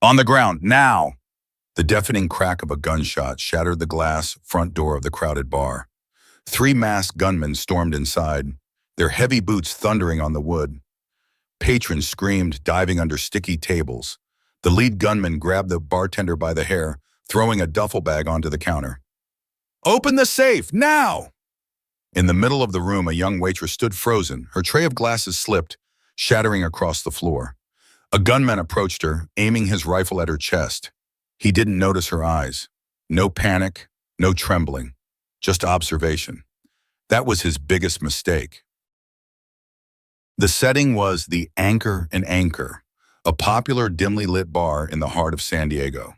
On the ground, now! The deafening crack of a gunshot shattered the glass front door of the crowded bar. Three masked gunmen stormed inside, their heavy boots thundering on the wood. Patrons screamed, diving under sticky tables. The lead gunman grabbed the bartender by the hair, throwing a duffel bag onto the counter. Open the safe, now! In the middle of the room, a young waitress stood frozen, her tray of glasses slipped, shattering across the floor. A gunman approached her, aiming his rifle at her chest. He didn't notice her eyes. No panic, no trembling, just observation. That was his biggest mistake. The setting was the Anchor and Anchor, a popular dimly lit bar in the heart of San Diego.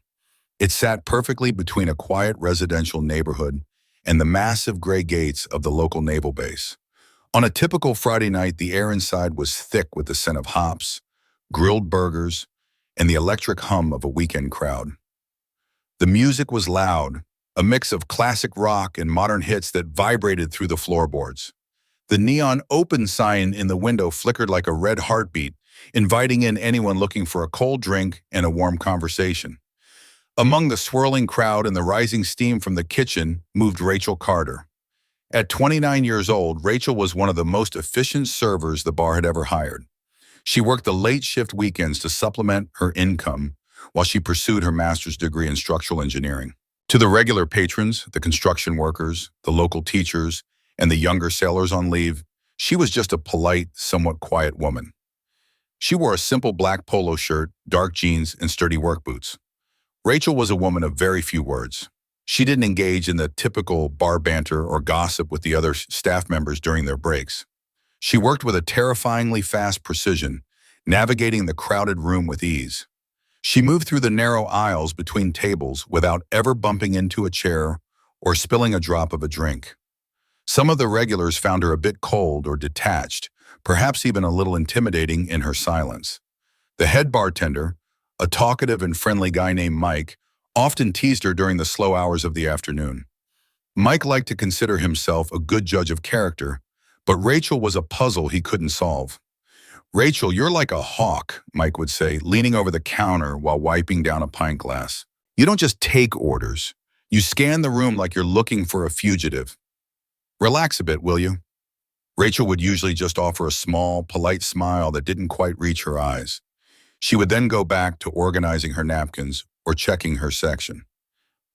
It sat perfectly between a quiet residential neighborhood and the massive gray gates of the local naval base. On a typical Friday night, the air inside was thick with the scent of hops, grilled burgers, and the electric hum of a weekend crowd. The music was loud, a mix of classic rock and modern hits that vibrated through the floorboards. The neon open sign in the window flickered like a red heartbeat, inviting in anyone looking for a cold drink and a warm conversation. Among the swirling crowd and the rising steam from the kitchen moved Rachel Carter. At 29 years old, Rachel was one of the most efficient servers the bar had ever hired. She worked the late shift weekends to supplement her income while she pursued her master's degree in structural engineering. To the regular patrons, the construction workers, the local teachers, and the younger sailors on leave, she was just a polite, somewhat quiet woman. She wore a simple black polo shirt, dark jeans, and sturdy work boots. Rachel was a woman of very few words. She didn't engage in the typical bar banter or gossip with the other staff members during their breaks. She worked with a terrifyingly fast precision, navigating the crowded room with ease. She moved through the narrow aisles between tables without ever bumping into a chair or spilling a drop of a drink. Some of the regulars found her a bit cold or detached, perhaps even a little intimidating in her silence. The head bartender, a talkative and friendly guy named Mike, often teased her during the slow hours of the afternoon. Mike liked to consider himself a good judge of character, but Rachel was a puzzle he couldn't solve. "Rachel, you're like a hawk," Mike would say, leaning over the counter while wiping down a pint glass. "You don't just take orders. You scan the room like you're looking for a fugitive. Relax a bit, will you?" Rachel would usually just offer a small, polite smile that didn't quite reach her eyes. She would then go back to organizing her napkins or checking her section.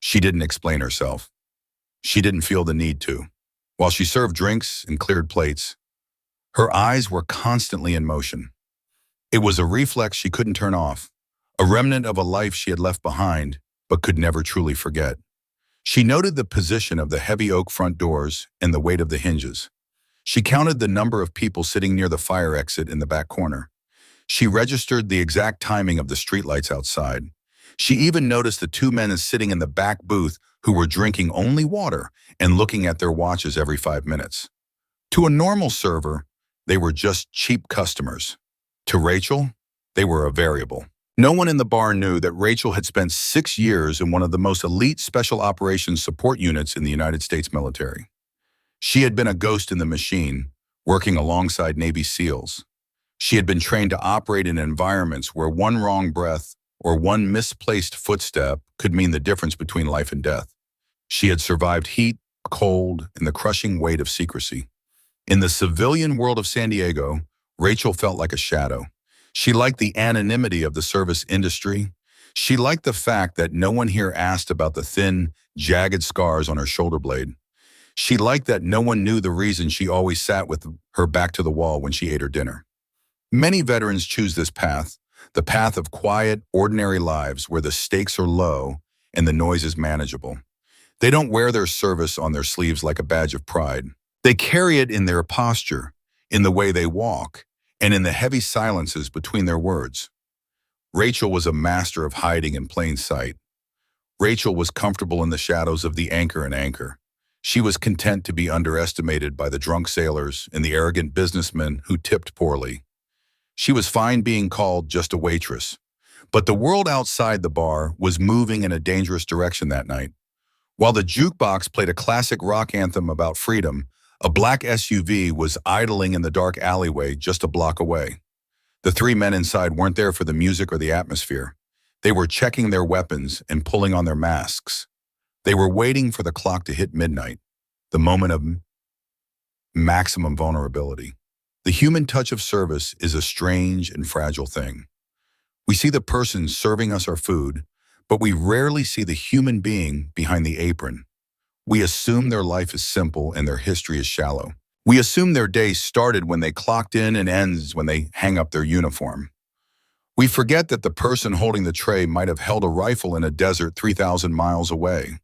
She didn't explain herself. She didn't feel the need to. While she served drinks and cleared plates, her eyes were constantly in motion. It was a reflex she couldn't turn off, a remnant of a life she had left behind but could never truly forget. She noted the position of the heavy oak front doors and the weight of the hinges. She counted the number of people sitting near the fire exit in the back corner. She registered the exact timing of the streetlights outside. She even noticed the two men sitting in the back booth who were drinking only water and looking at their watches every 5 minutes. To a normal server, they were just cheap customers. To Rachel, they were a variable. No one in the bar knew that Rachel had spent 6 years in one of the most elite special operations support units in the United States military. She had been a ghost in the machine, working alongside Navy SEALs. She had been trained to operate in environments where one wrong breath or one misplaced footstep could mean the difference between life and death. She had survived heat, cold, and the crushing weight of secrecy. In the civilian world of San Diego, Rachel felt like a shadow. She liked the anonymity of the service industry. She liked the fact that no one here asked about the thin, jagged scars on her shoulder blade. She liked that no one knew the reason she always sat with her back to the wall when she ate her dinner. Many veterans choose this path, the path of quiet, ordinary lives where the stakes are low and the noise is manageable. They don't wear their service on their sleeves like a badge of pride. They carry it in their posture, in the way they walk, and in the heavy silences between their words. Rachel was a master of hiding in plain sight. Rachel was comfortable in the shadows of the Anchor and Anchor. She was content to be underestimated by the drunk sailors and the arrogant businessmen who tipped poorly. She was fine being called just a waitress. But the world outside the bar was moving in a dangerous direction that night. While the jukebox played a classic rock anthem about freedom, a black SUV was idling in the dark alleyway just a block away. The three men inside weren't there for the music or the atmosphere. They were checking their weapons and pulling on their masks. They were waiting for the clock to hit midnight, the moment of maximum vulnerability. The human touch of service is a strange and fragile thing. We see the person serving us our food, but we rarely see the human being behind the apron. We assume their life is simple and their history is shallow. We assume their day started when they clocked in and ends when they hang up their uniform. We forget that the person holding the tray might have held a rifle in a desert 3,000 miles away.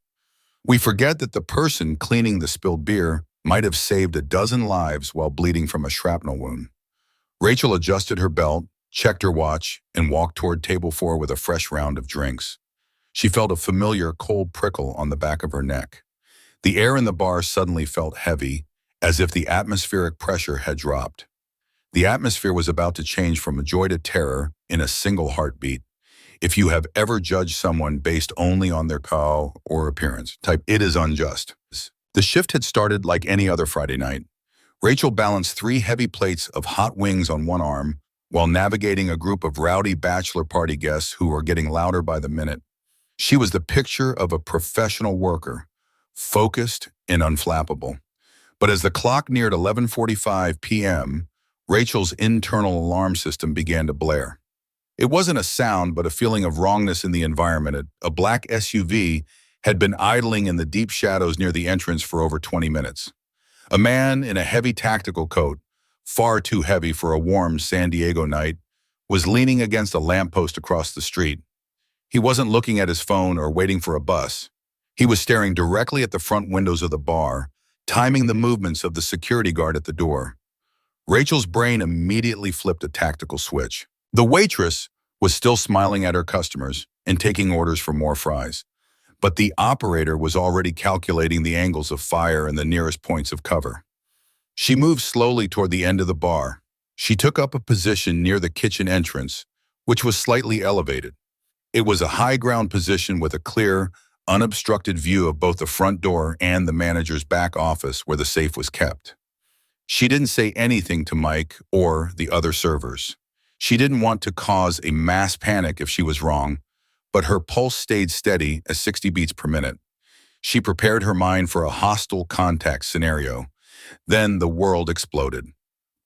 We forget that the person cleaning the spilled beer might have saved a dozen lives while bleeding from a shrapnel wound. Rachel adjusted her belt, checked her watch, and walked toward table 4 with a fresh round of drinks. She felt a familiar cold prickle on the back of her neck. The air in the bar suddenly felt heavy, as if the atmospheric pressure had dropped. The atmosphere was about to change from joy to terror in a single heartbeat. If you have ever judged someone based only on their call or appearance, type "it is unjust." The shift had started like any other Friday night. Rachel balanced 3 heavy plates of hot wings on one arm while navigating a group of rowdy bachelor party guests who were getting louder by the minute. She was the picture of a professional worker, focused and unflappable. But as the clock neared 11:45 p.m., Rachel's internal alarm system began to blare. It wasn't a sound, but a feeling of wrongness in the environment. A black SUV had been idling in the deep shadows near the entrance for over 20 minutes. A man in a heavy tactical coat, far too heavy for a warm San Diego night, was leaning against a lamppost across the street. He wasn't looking at his phone or waiting for a bus. He was staring directly at the front windows of the bar, timing the movements of the security guard at the door. Rachel's brain immediately flipped a tactical switch. The waitress was still smiling at her customers and taking orders for more fries, but the operator was already calculating the angles of fire and the nearest points of cover. She moved slowly toward the end of the bar. She took up a position near the kitchen entrance, which was slightly elevated. It was a high-ground position with a clear, unobstructed view of both the front door and the manager's back office where the safe was kept. She didn't say anything to Mike or the other servers. She didn't want to cause a mass panic if she was wrong, but her pulse stayed steady at 60 beats per minute. She prepared her mind for a hostile contact scenario. Then the world exploded.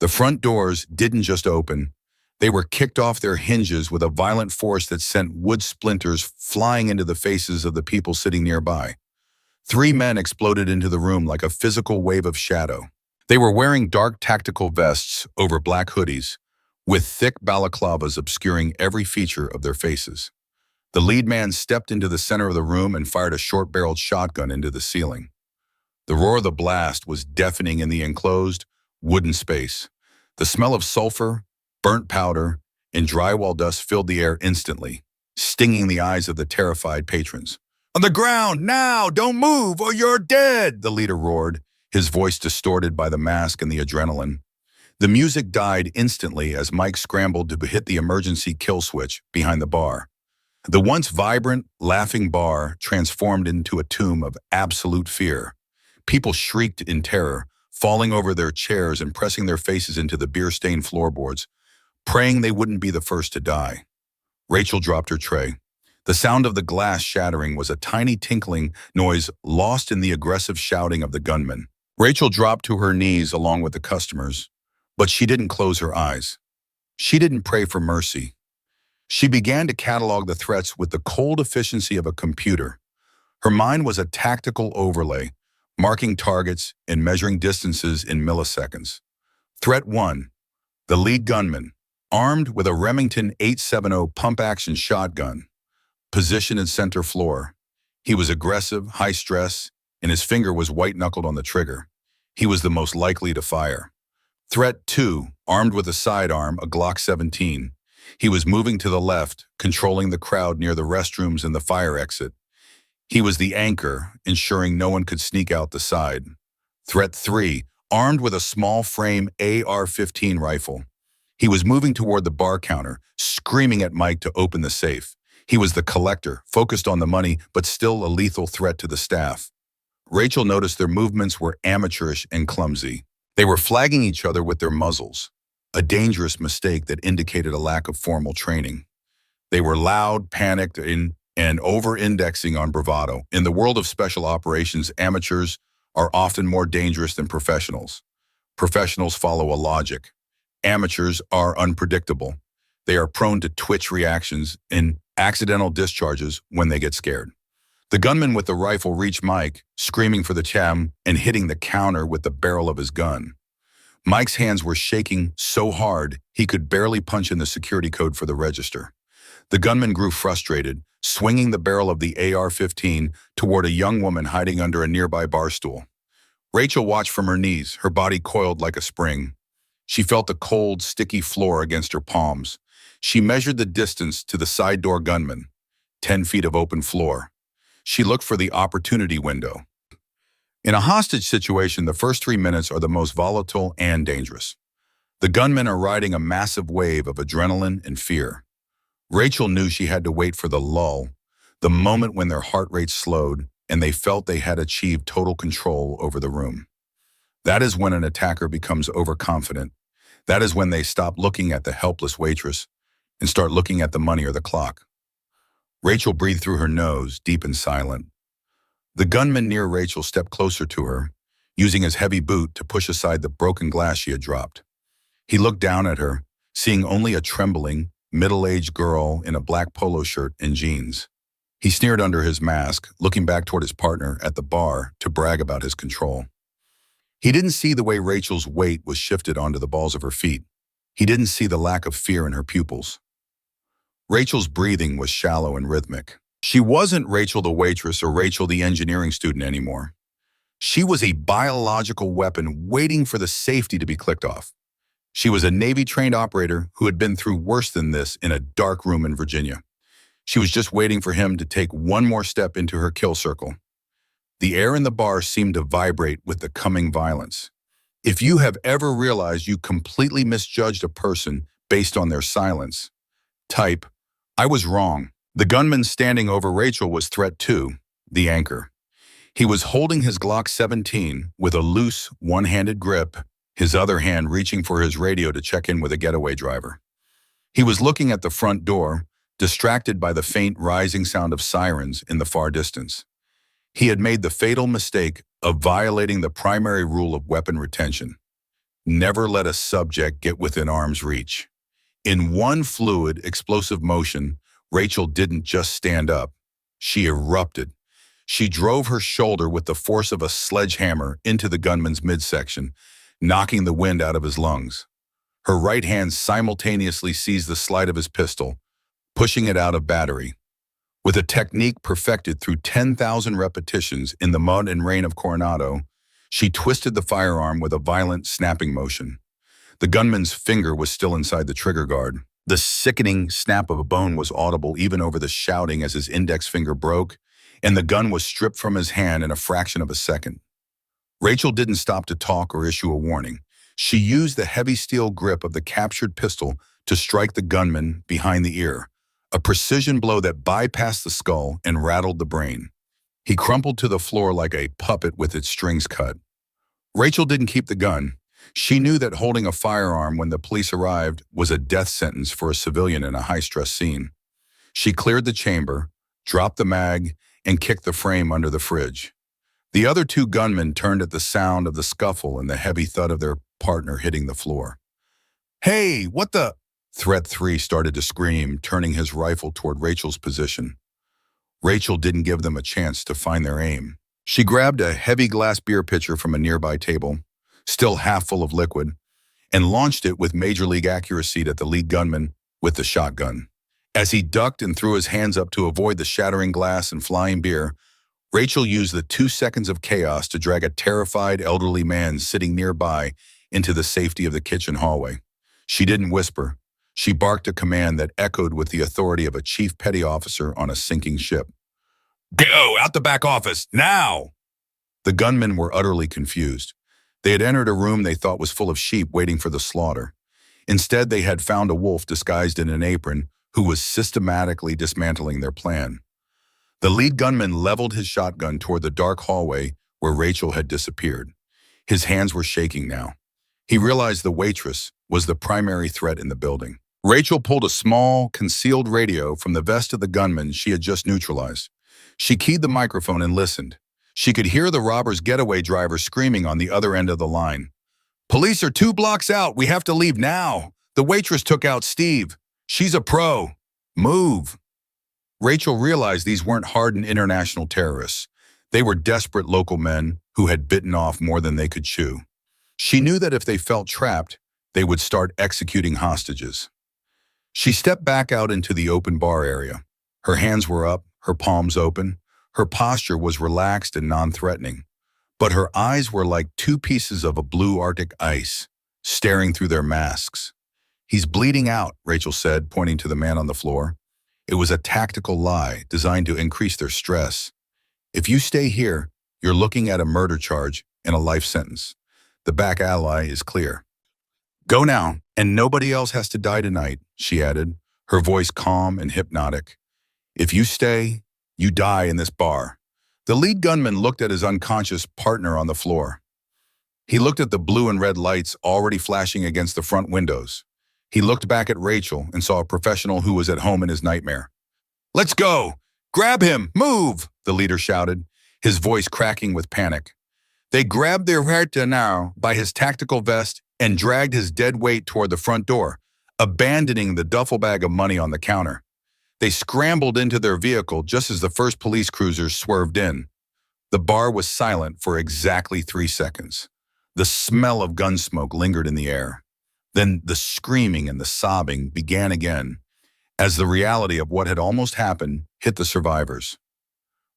The front doors didn't just open. They were kicked off their hinges with a violent force that sent wood splinters flying into the faces of the people sitting nearby. 3 men exploded into the room like a physical wave of shadow. They were wearing dark tactical vests over black hoodies, with thick balaclavas obscuring every feature of their faces. The lead man stepped into the center of the room and fired a short-barreled shotgun into the ceiling. The roar of the blast was deafening in the enclosed, wooden space. The smell of sulfur, burnt powder, and drywall dust filled the air instantly, stinging the eyes of the terrified patrons. "On the ground, now! Don't move, or you're dead!" the leader roared, his voice distorted by the mask and the adrenaline. The music died instantly as Mike scrambled to hit the emergency kill switch behind the bar. The once vibrant, laughing bar transformed into a tomb of absolute fear. People shrieked in terror, falling over their chairs and pressing their faces into the beer-stained floorboards, praying they wouldn't be the first to die. Rachel dropped her tray. The sound of the glass shattering was a tiny tinkling noise lost in the aggressive shouting of the gunmen. Rachel dropped to her knees along with the customers, but she didn't close her eyes. She didn't pray for mercy. She began to catalog the threats with the cold efficiency of a computer. Her mind was a tactical overlay, marking targets and measuring distances in milliseconds. Threat 1, the lead gunman, armed with a Remington 870 pump-action shotgun, positioned in center floor. He was aggressive, high stress, and his finger was white-knuckled on the trigger. He was the most likely to fire. Threat 2, armed with a sidearm, a Glock 17. He was moving to the left, controlling the crowd near the restrooms and the fire exit. He was the anchor, ensuring no one could sneak out the side. Threat 3, armed with a small frame AR-15 rifle. He was moving toward the bar counter, screaming at Mike to open the safe. He was the collector, focused on the money, but still a lethal threat to the staff. Rachel noticed their movements were amateurish and clumsy. They were flagging each other with their muzzles, a dangerous mistake that indicated a lack of formal training. They were loud, panicked, and over-indexing on bravado. In the world of special operations, amateurs are often more dangerous than professionals. Professionals follow a logic. Amateurs are unpredictable. They are prone to twitch reactions and accidental discharges when they get scared. The gunman with the rifle reached Mike, screaming for the cham and hitting the counter with the barrel of his gun. Mike's hands were shaking so hard he could barely punch in the security code for the register. The gunman grew frustrated, swinging the barrel of the AR-15 toward a young woman hiding under a nearby bar stool. Rachel watched from her knees, her body coiled like a spring. She felt the cold, sticky floor against her palms. She measured the distance to the side door gunman, 10 feet of open floor. She looked for the opportunity window. In a hostage situation, the first 3 minutes are the most volatile and dangerous. The gunmen are riding a massive wave of adrenaline and fear. Rachel knew she had to wait for the lull, the moment when their heart rate slowed and they felt they had achieved total control over the room. That is when an attacker becomes overconfident. That is when they stop looking at the helpless waitress and start looking at the money or the clock. Rachel breathed through her nose, deep and silent. The gunman near Rachel stepped closer to her, using his heavy boot to push aside the broken glass she had dropped. He looked down at her, seeing only a trembling, middle-aged girl in a black polo shirt and jeans. He sneered under his mask, looking back toward his partner at the bar to brag about his control. He didn't see the way Rachel's weight was shifted onto the balls of her feet. He didn't see the lack of fear in her pupils. Rachel's breathing was shallow and rhythmic. She wasn't Rachel the waitress or Rachel the engineering student anymore. She was a biological weapon waiting for the safety to be clicked off. She was a Navy-trained operator who had been through worse than this in a dark room in Virginia. She was just waiting for him to take one more step into her kill circle. The air in the bar seemed to vibrate with the coming violence. If you have ever realized you completely misjudged a person based on their silence, type, "I was wrong." The gunman standing over Rachel was threat 2, the anchor. He was holding his Glock 17 with a loose, one-handed grip, his other hand reaching for his radio to check in with a getaway driver. He was looking at the front door, distracted by the faint rising sound of sirens in the far distance. He had made the fatal mistake of violating the primary rule of weapon retention. Never let a subject get within arm's reach. In one fluid, explosive motion, Rachel didn't just stand up. She erupted. She drove her shoulder with the force of a sledgehammer into the gunman's midsection, knocking the wind out of his lungs. Her right hand simultaneously seized the slide of his pistol, pushing it out of battery. With a technique perfected through 10,000 repetitions in the mud and rain of Coronado, she twisted the firearm with a violent snapping motion. The gunman's finger was still inside the trigger guard. The sickening snap of a bone was audible even over the shouting as his index finger broke, and the gun was stripped from his hand in a fraction of a second. Rachel didn't stop to talk or issue a warning. She used the heavy steel grip of the captured pistol to strike the gunman behind the ear, a precision blow that bypassed the skull and rattled the brain. He crumpled to the floor like a puppet with its strings cut. Rachel didn't keep the gun. She knew that holding a firearm when the police arrived was a death sentence for a civilian in a high-stress scene. She cleared the chamber, dropped the mag, and kicked the frame under the fridge. The other 2 gunmen turned at the sound of the scuffle and the heavy thud of their partner hitting the floor. "Hey, what the?" Threat 3 started to scream, turning his rifle toward Rachel's position. Rachel didn't give them a chance to find their aim. She grabbed a heavy glass beer pitcher from a nearby table, still half full of liquid, and launched it with major league accuracy at the lead gunman with the shotgun. As he ducked and threw his hands up to avoid the shattering glass and flying beer, Rachel used the 2 seconds of chaos to drag a terrified elderly man sitting nearby into the safety of the kitchen hallway. She didn't whisper. She barked a command that echoed with the authority of a chief petty officer on a sinking ship. "Go out the back office, now!" The gunmen were utterly confused. They had entered a room they thought was full of sheep waiting for the slaughter. Instead, they had found a wolf disguised in an apron who was systematically dismantling their plan. The lead gunman leveled his shotgun toward the dark hallway where Rachel had disappeared. His hands were shaking now. He realized the waitress was the primary threat in the building. Rachel pulled a small, concealed radio from the vest of the gunman she had just neutralized. She keyed the microphone and listened. She could hear the robber's getaway driver screaming on the other end of the line. "Police are 2 blocks out. We have to leave now. The waitress took out Steve. She's a pro. Move." Rachel realized these weren't hardened international terrorists. They were desperate local men who had bitten off more than they could chew. She knew that if they felt trapped, they would start executing hostages. She stepped back out into the open bar area. Her hands were up, her palms open. Her posture was relaxed and non-threatening. But her eyes were like 2 pieces of a blue Arctic ice, staring through their masks. "He's bleeding out," Rachel said, pointing to the man on the floor. It was a tactical lie designed to increase their stress. "If you stay here, you're looking at a murder charge and a life sentence. The back ally is clear. Go now, and nobody else has to die tonight," she added, her voice calm and hypnotic. "If you stay, you die in this bar." The lead gunman looked at his unconscious partner on the floor. He looked at the blue and red lights already flashing against the front windows. He looked back at Rachel and saw a professional who was at home in his nightmare. "Let's go! Grab him! Move!" the leader shouted, his voice cracking with panic. They grabbed their partner by his tactical vest and dragged his dead weight toward the front door, abandoning the duffel bag of money on the counter. They scrambled into their vehicle just as the first police cruiser swerved in. The bar was silent for exactly 3 seconds. The smell of gun smoke lingered in the air. Then the screaming and the sobbing began again, as the reality of what had almost happened hit the survivors.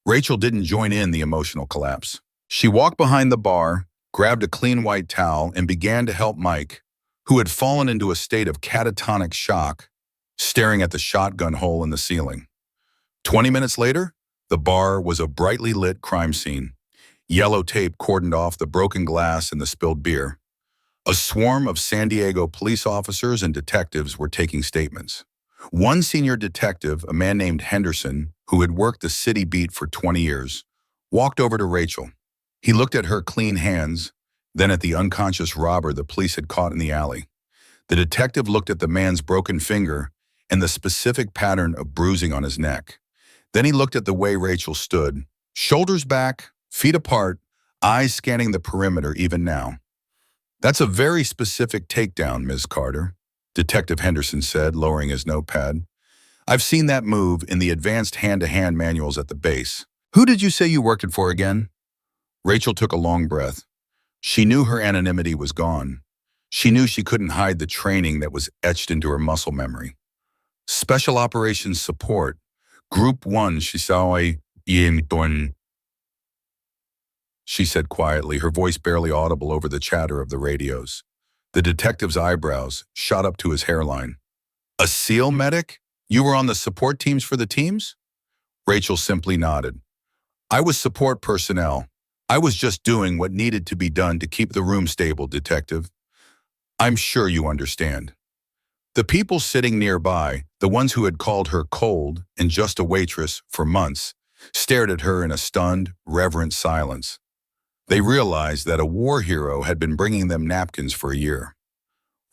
Rachel didn't join in the emotional collapse. She walked behind the bar, grabbed a clean white towel, and began to help Mike, who had fallen into a state of catatonic shock, staring at the shotgun hole in the ceiling. 20 minutes later, the bar was a brightly lit crime scene. Yellow tape cordoned off the broken glass and the spilled beer. A swarm of San Diego police officers and detectives were taking statements. One senior detective, a man named Henderson, who had worked the city beat for 20 years, walked over to Rachel. He looked at her clean hands, then at the unconscious robber the police had caught in the alley. The detective looked at the man's broken finger and the specific pattern of bruising on his neck. Then he looked at the way Rachel stood, shoulders back, feet apart, eyes scanning the perimeter even now. "That's a very specific takedown, Ms. Carter," Detective Henderson said, lowering his notepad. "I've seen that move in the advanced hand-to-hand manuals at the base. Who did you say you worked it for again?" Rachel took a long breath. She knew her anonymity was gone. She knew she couldn't hide the training that was etched into her muscle memory. "Special Operations Support, Group 1, she said quietly, her voice barely audible over the chatter of the radios. The detective's eyebrows shot up to his hairline. "A SEAL medic? You were on the support teams for the teams?" Rachel simply nodded. "I was support personnel. I was just doing what needed to be done to keep the room stable, Detective. I'm sure you understand." The people sitting nearby, the ones who had called her cold and just a waitress for months, stared at her in a stunned, reverent silence. They realized that a war hero had been bringing them napkins for a year.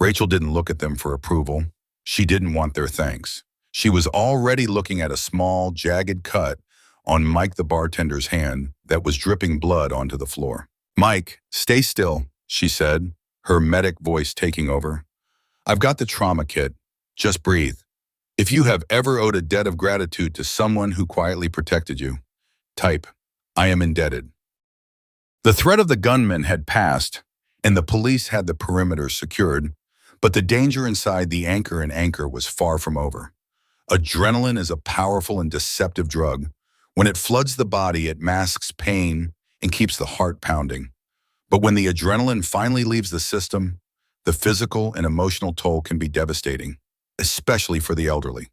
Rachel didn't look at them for approval. She didn't want their thanks. She was already looking at a small, jagged cut on Mike the bartender's hand that was dripping blood onto the floor. "Mike, stay still," she said, her medic voice taking over. "I've got the trauma kit. Just breathe. If you have ever owed a debt of gratitude to someone who quietly protected you, type, 'I am indebted.'" The threat of the gunmen had passed, and the police had the perimeter secured, but the danger inside the anchor was far from over. Adrenaline is a powerful and deceptive drug. When it floods the body, it masks pain and keeps the heart pounding. But when the adrenaline finally leaves the system, the physical and emotional toll can be devastating, especially for the elderly.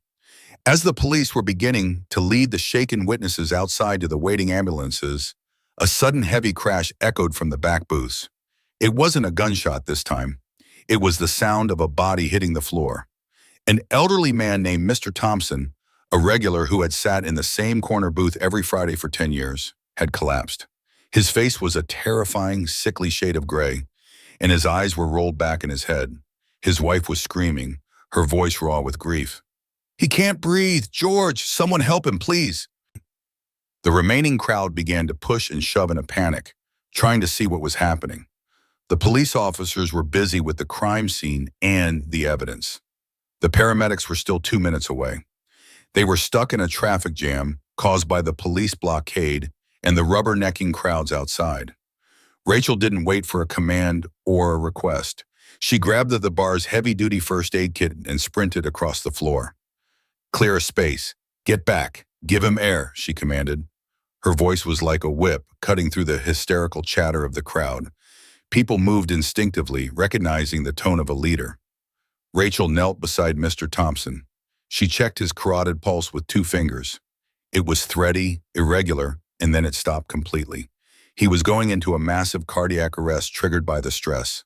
As the police were beginning to lead the shaken witnesses outside to the waiting ambulances, a sudden heavy crash echoed from the back booths. It wasn't a gunshot this time. It was the sound of a body hitting the floor. An elderly man named Mr. Thompson, a regular who had sat in the same corner booth every Friday for 10 years, had collapsed. His face was a terrifying, sickly shade of gray, and his eyes were rolled back in his head. His wife was screaming, her voice raw with grief. "He can't breathe! George, someone help him, please!" The remaining crowd began to push and shove in a panic, trying to see what was happening. The police officers were busy with the crime scene and the evidence. The paramedics were still 2 minutes away. They were stuck in a traffic jam caused by the police blockade and the rubbernecking crowds outside. Rachel didn't wait for a command or a request. She grabbed the bar's heavy-duty first aid kit and sprinted across the floor. "Clear a space. Get back. Give him air," she commanded. Her voice was like a whip, cutting through the hysterical chatter of the crowd. People moved instinctively, recognizing the tone of a leader. Rachel knelt beside Mr. Thompson. She checked his carotid pulse with 2 fingers. It was thready, irregular, and then it stopped completely. He was going into a massive cardiac arrest triggered by the stress.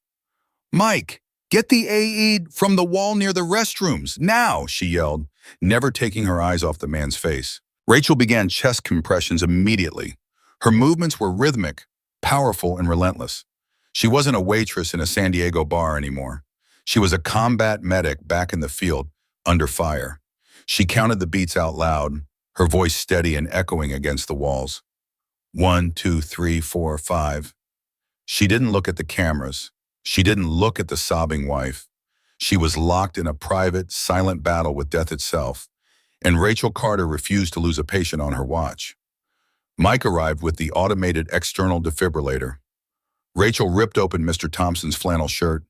"Mike, get the AED from the wall near the restrooms, now," she yelled, never taking her eyes off the man's face. Rachel began chest compressions immediately. Her movements were rhythmic, powerful, and relentless. She wasn't a waitress in a San Diego bar anymore. She was a combat medic back in the field, under fire. She counted the beats out loud, her voice steady and echoing against the walls. 1, 2, 3, 4, 5. She didn't look at the cameras. She didn't look at the sobbing wife. She was locked in a private, silent battle with death itself, and Rachel Carter refused to lose a patient on her watch. Mike arrived with the automated external defibrillator. Rachel ripped open Mr. Thompson's flannel shirt,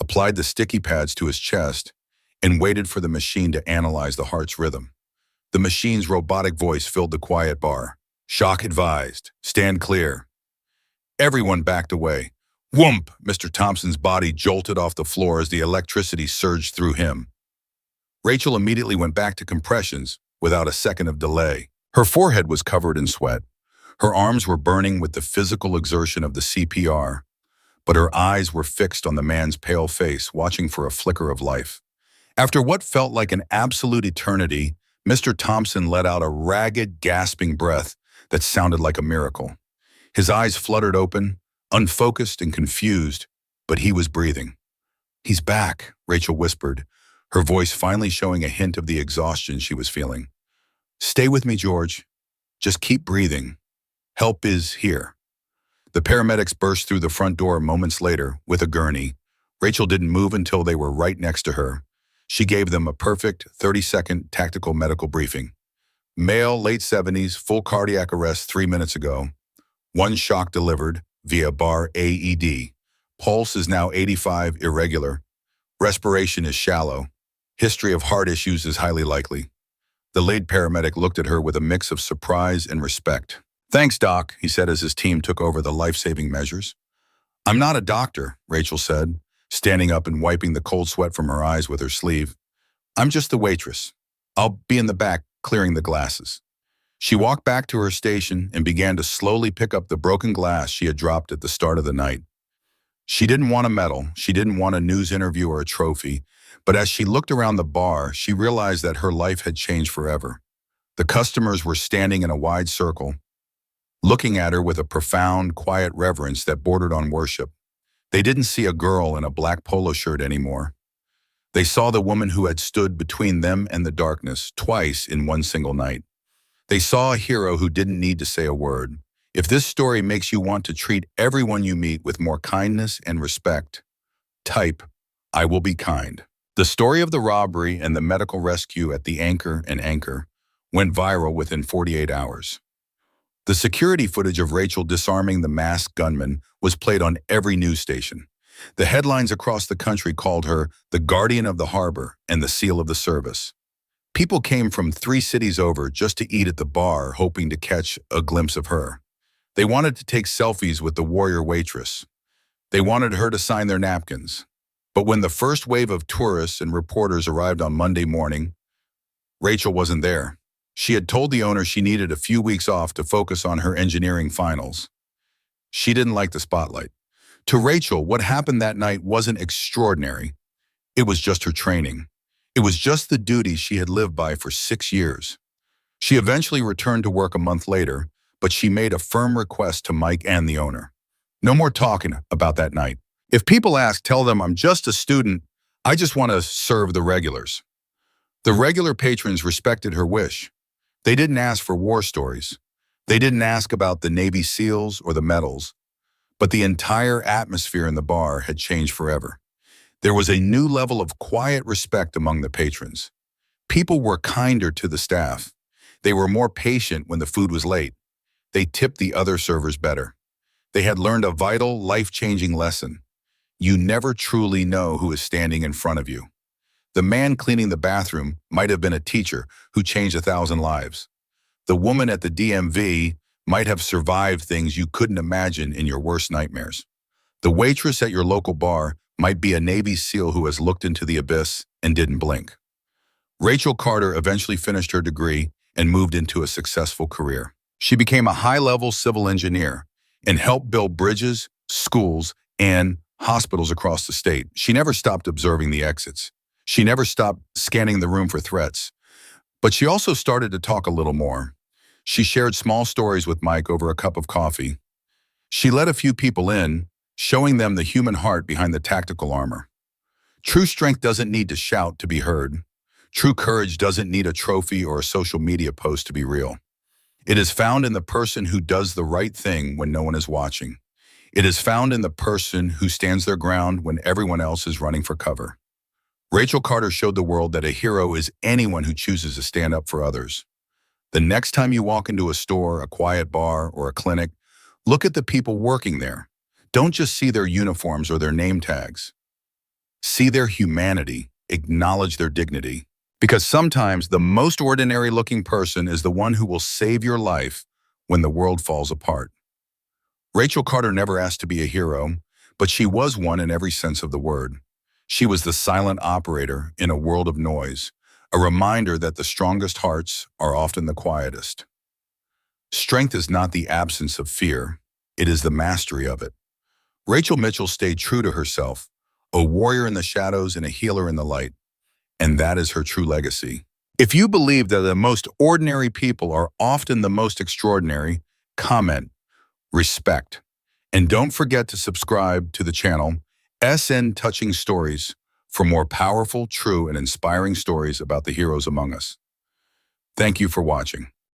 applied the sticky pads to his chest, and waited for the machine to analyze the heart's rhythm. The machine's robotic voice filled the quiet bar. "Shock advised. Stand clear." Everyone backed away. Whoomp! Mr. Thompson's body jolted off the floor as the electricity surged through him. Rachel immediately went back to compressions without a second of delay. Her forehead was covered in sweat. Her arms were burning with the physical exertion of the CPR, but her eyes were fixed on the man's pale face, watching for a flicker of life. After what felt like an absolute eternity, Mr. Thompson let out a ragged, gasping breath that sounded like a miracle. His eyes fluttered open, unfocused and confused, but he was breathing. "He's back," Rachel whispered, her voice finally showing a hint of the exhaustion she was feeling. "Stay with me, George. Just keep breathing. Help is here." The paramedics burst through the front door moments later with a gurney. Rachel didn't move until they were right next to her. She gave them a perfect 30-second tactical medical briefing. Male, late 70s, full cardiac arrest 3 minutes ago. 1 shock delivered via bar AED. Pulse is now 85, irregular. Respiration is shallow. History of heart issues is highly likely. The lead paramedic looked at her with a mix of surprise and respect. "Thanks, Doc," he said as his team took over the life-saving measures. "I'm not a doctor," Rachel said, standing up and wiping the cold sweat from her eyes with her sleeve. "I'm just the waitress. I'll be in the back clearing the glasses." She walked back to her station and began to slowly pick up the broken glass she had dropped at the start of the night. She didn't want a medal, she didn't want a news interview or a trophy, but as she looked around the bar, she realized that her life had changed forever. The customers were standing in a wide circle, looking at her with a profound, quiet reverence that bordered on worship. They didn't see a girl in a black polo shirt anymore. They saw the woman who had stood between them and the darkness twice in one single night. They saw a hero who didn't need to say a word. If this story makes you want to treat everyone you meet with more kindness and respect, type, "I will be kind." The story of the robbery and the medical rescue at the Anchor and Anchor went viral within 48 hours. The security footage of Rachel disarming the masked gunman was played on every news station. The headlines across the country called her the Guardian of the Harbor and the Seal of the Service. People came from 3 cities over just to eat at the bar, hoping to catch a glimpse of her. They wanted to take selfies with the warrior waitress. They wanted her to sign their napkins. But when the first wave of tourists and reporters arrived on Monday morning, Rachel wasn't there. She had told the owner she needed a few weeks off to focus on her engineering finals. She didn't like the spotlight. To Rachel, what happened that night wasn't extraordinary. It was just her training. It was just the duties she had lived by for 6 years. She eventually returned to work a month later, but she made a firm request to Mike and the owner. "No more talking about that night. If people ask, tell them I'm just a student. I just want to serve the regulars. The regular patrons respected her wish. They didn't ask for war stories. They didn't ask about the Navy SEALs or the medals, but the entire atmosphere in the bar had changed forever. There was a new level of quiet respect among the patrons. People were kinder to the staff. They were more patient when the food was late. They tipped the other servers better. They had learned a vital, life-changing lesson. You never truly know who is standing in front of you. The man cleaning the bathroom might have been a teacher who changed 1,000 lives. The woman at the DMV might have survived things you couldn't imagine in your worst nightmares. The waitress at your local bar might be a Navy SEAL who has looked into the abyss and didn't blink. Rachel Carter eventually finished her degree and moved into a successful career. She became a high-level civil engineer and helped build bridges, schools, and hospitals across the state. She never stopped observing the exits. She never stopped scanning the room for threats. But she also started to talk a little more. She shared small stories with Mike over a cup of coffee. She let a few people in, showing them the human heart behind the tactical armor. True strength doesn't need to shout to be heard. True courage doesn't need a trophy or a social media post to be real. It is found in the person who does the right thing when no one is watching. It is found in the person who stands their ground when everyone else is running for cover. Rachel Carter showed the world that a hero is anyone who chooses to stand up for others. The next time you walk into a store, a quiet bar, or a clinic, look at the people working there. Don't just see their uniforms or their name tags. See their humanity, acknowledge their dignity. Because sometimes the most ordinary-looking person is the one who will save your life when the world falls apart. Rachel Carter never asked to be a hero, but she was one in every sense of the word. She was the silent operator in a world of noise, a reminder that the strongest hearts are often the quietest. Strength is not the absence of fear, it is the mastery of it. Rachel Mitchell stayed true to herself, a warrior in the shadows and a healer in the light, and that is her true legacy. If you believe that the most ordinary people are often the most extraordinary, comment, respect. And don't forget to subscribe to the channel SN Touching Stories for more powerful, true, and inspiring stories about the heroes among us. Thank you for watching.